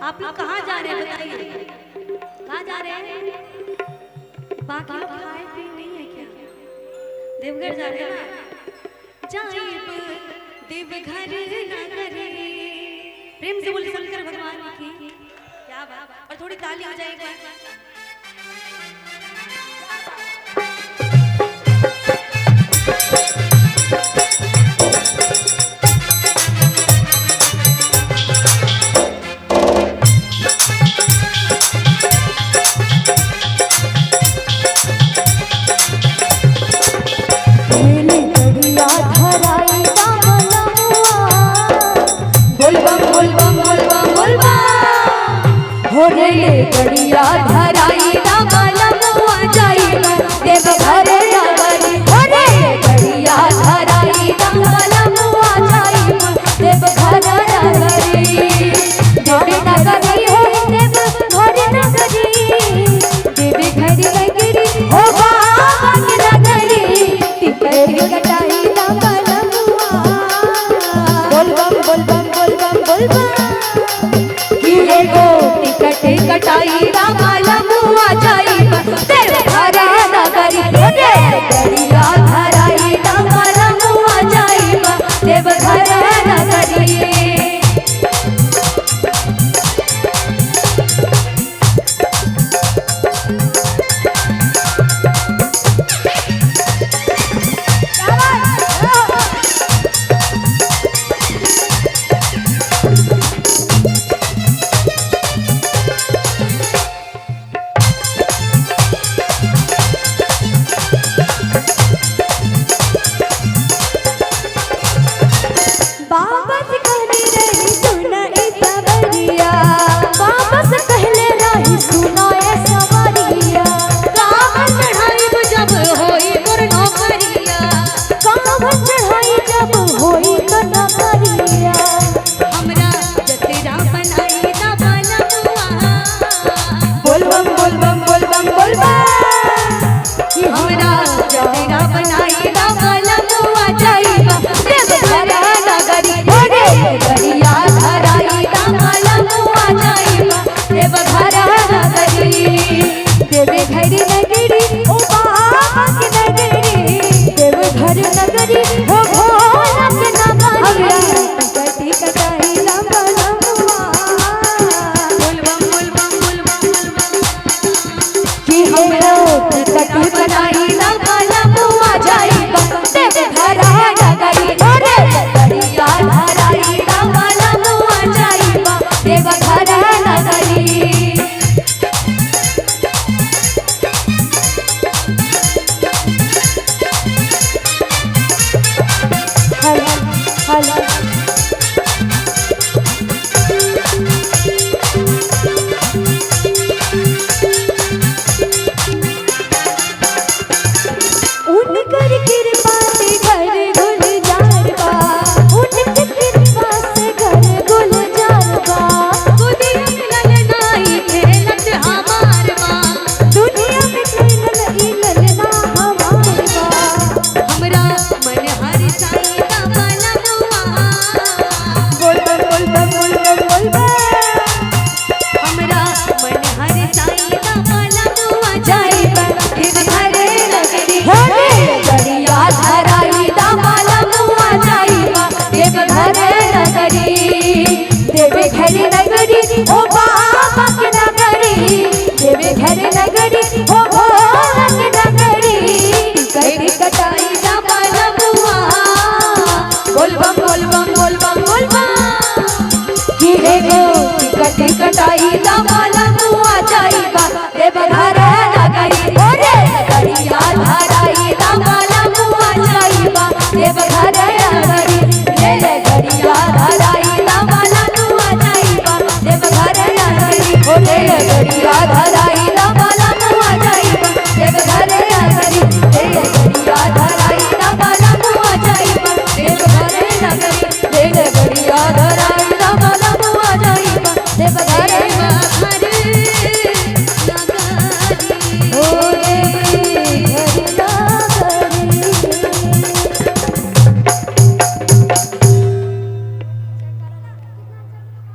आप लोग कहाँ जा रहे हैं बताइए, कहाँ जा रहे हैं? बाकी लोग खाए पी नहीं है क्या? देवघर जा रहे हैं ना? जाइब देवघर नगरी। प्रेम से बोले शंकर भगवान की क्या बात। और थोड़ी ताली हो जाएगी। गड़िया धराई ना मालमुआ जाइबा देवघर नगरी। होरे गड़िया धराई ना मालमुआ जाइबा देवघर नगरी। देवी नगरी हो देवघर नगरी, देवघर नगरी हो बाबा की नगरी। टिकट कटाई ना मालमुआ बोल बम बोल बम बोल बम बोल बम कटाई मालमुआ जाइबा देवघर नगरी। गड़िया धराई मालमुआ जाइबा देवघर नगरी। गड़िया धराई मालमुआ जाइबा देवघर